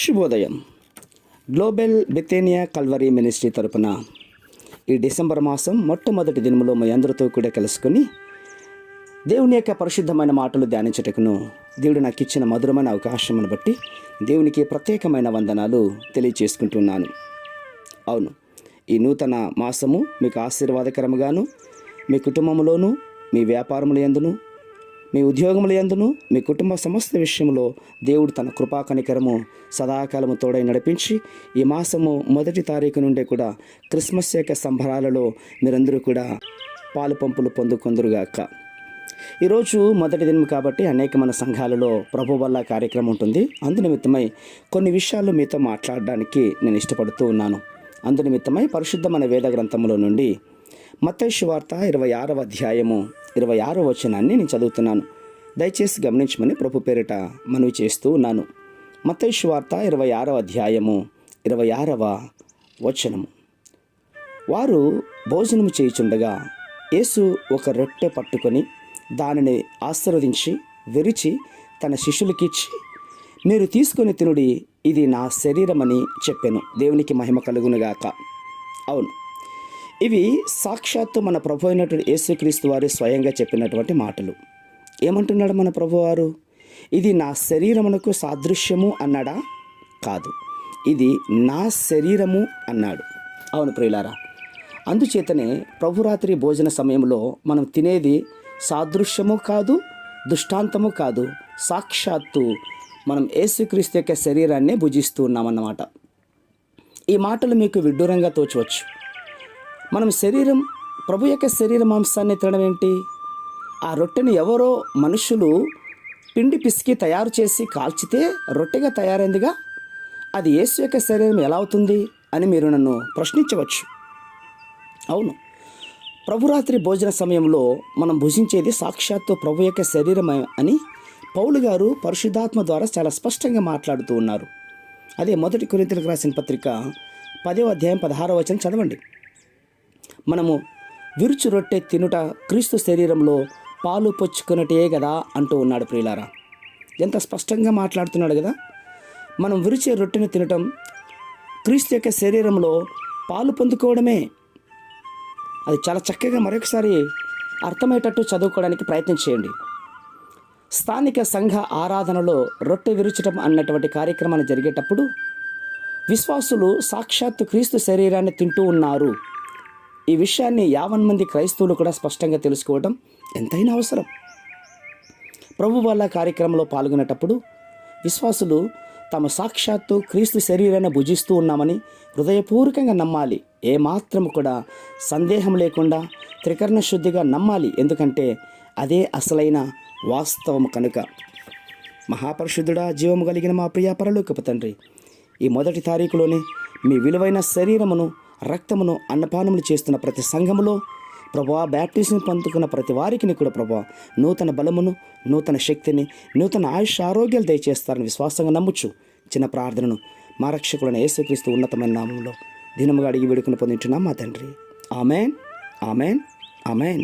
శుభోదయం. Global బెతేనియా Calvary ministry తరపున ఈ డిసెంబర్ మాసం మొట్టమొదటి దినములో మీ అందరితో కూడా కలుసుకొని దేవుని యొక్క పరిశుద్ధమైన మాటలు ధ్యానించటకును దేవుడు నాకు ఇచ్చిన మధురమైన అవకాశమును బట్టి దేవునికి ప్రత్యేకమైన వందనాలు తెలియచేసుకుంటున్నాను. అవును, ఈ నూతన మాసము మీకు ఆశీర్వాదకరముగాను మీ కుటుంబంలోను, మీ వ్యాపారముల యందును, మీ ఉద్యోగముల యందును, మీ కుటుంబ సమస్త విషయంలో దేవుడు తన కృపా కనికరము సదాకాలము తోడై నడిపించి ఈ మాసము 1వ తారీఖు నుండి కూడా క్రిస్మస్ యొక్క సంబరాలలో మీరందరూ కూడా పాలు పంపులు పొందుకొందురుగాక. ఈరోజు మొదటి దినం కాబట్టి అనేకమైన సంఘాలలో ప్రభు వల్ల కార్యక్రమం ఉంటుంది. అందునిమిత్తమై కొన్ని విషయాలు మీతో మాట్లాడడానికి నేను ఇష్టపడుతూ ఉన్నాను. అందునిమిత్తమై పరిశుద్ధమైన వేద గ్రంథంలో నుండి మత్తయి సువార్త 26వ అధ్యాయము 26వ వచనాన్ని నేను చదువుతున్నాను. దయచేసి గమనించమని ప్రభు పేరిట మనవి చేస్తూ ఉన్నాను. మత్తయి సువార్త 26వ అధ్యాయము 26వ వచనము. వారు భోజనము చేయుచుండగా యేసు ఒక రొట్టె పట్టుకొని దానిని ఆశీర్వదించి విరిచి తన శిష్యులకిచ్చి, మీరు తీసుకొని తినుడి, ఇది నా శరీరమని చెప్పెను. దేవునికి మహిమ కలుగునుగాక. అవును, ఇవి సాక్షాత్తు మన ప్రభు అయినటువంటి యేసుక్రీస్తు వారు స్వయంగా చెప్పినటువంటి మాటలు. ఏమంటున్నాడు మన ప్రభువారు? ఇది నా శరీరమునకు సాదృశ్యము అన్నాడా? కాదు, ఇది నా శరీరము అన్నాడు. అవును ప్రియులారా, అందుచేతనే ప్రభురాత్రి భోజన సమయంలో మనం తినేది సాదృశ్యము కాదు, దృష్టాంతము కాదు, సాక్షాత్తు మనం యేసుక్రీస్తు యొక్క శరీరాన్నే భుజిస్తూ ఉన్నామన్నమాట. ఈ మాటలు మీకు విడ్డూరంగా తోచవచ్చు. మనం ప్రభు యొక్క శరీర మాంసాన్ని తినడం ఏంటి? ఆ రొట్టెని ఎవరో మనుషులు పిండి పిసికి తయారు చేసి కాల్చితే రొట్టెగా తయారైందిగా, అది యేసు యొక్క శరీరం ఎలా అవుతుంది అని మీరు నన్ను ప్రశ్నించవచ్చు. అవును, ప్రభురాత్రి భోజన సమయంలో మనం భుజించేది సాక్షాత్తు ప్రభు యొక్క శరీరం అని పౌలు గారు పరిశుద్ధాత్మ ద్వారా చాలా స్పష్టంగా మాట్లాడుతూ ఉన్నారు. అదే 1 కొరింథీయులకు రాసిన పత్రిక 10వ అధ్యాయం 16వ వచనం చదవండి. మనము విరుచు రొట్టె తినుట క్రీస్తు శరీరంలో పాలు పొచ్చుకున్నటే కదా అంటూ ఉన్నాడు. ప్రియులారా, ఎంత స్పష్టంగా మాట్లాడుతున్నాడు కదా. మనం విరిచే రొట్టెని తినటం క్రీస్తు యొక్క శరీరంలో పాలు పొందుకోవడమే. అది చాలా చక్కగా మరొకసారి అర్థమయ్యేటట్టు చదువుకోవడానికి ప్రయత్నం చేయండి. స్థానిక సంఘ ఆరాధనలో రొట్టె విరుచటం అన్నటువంటి కార్యక్రమాన్ని జరిగేటప్పుడు విశ్వాసులు సాక్షాత్తు క్రీస్తు శరీరాన్ని తింటూ ఉన్నారు. ఈ విషయాన్ని 50 మంది క్రైస్తవులు కూడా స్పష్టంగా తెలుసుకోవడం ఎంతైనా అవసరం. ప్రభు వల్ల కార్యక్రమంలో పాల్గొనేటప్పుడు విశ్వాసులు తమ సాక్షాత్తు క్రీస్తు శరీరాన్ని భుజిస్తూ ఉన్నామని హృదయపూర్వకంగా నమ్మాలి. ఏమాత్రం కూడా సందేహం లేకుండా త్రికరణ శుద్ధిగా నమ్మాలి. ఎందుకంటే అదే అసలైన వాస్తవం కనుక. మహాపరిశుద్ధుడా, జీవము కలిగిన మా ప్రియ పరలోకపు తండ్రి, ఈ 1వ తారీఖులోనే మీ విలువైన శరీరమును రక్తమును అన్నపానములు చేస్తున్న ప్రతి సంఘములో ప్రభువా, బ్యాప్టిజం పొందుకున్న ప్రతి వారికి కూడా ప్రభువా నూతన బలమును, నూతన శక్తిని, నూతన ఆయుష్ ఆరోగ్యాలు దయచేస్తారని విశ్వాసంగా నమ్ముచు చిన్న ప్రార్థనను మా రక్షకుడైన యేసుక్రీస్తు ఉన్నతమైన నామంలో దినముగా అడిగి వేడుకను పొందుతున్నాం మా తండ్రి. Amen, amen, amen.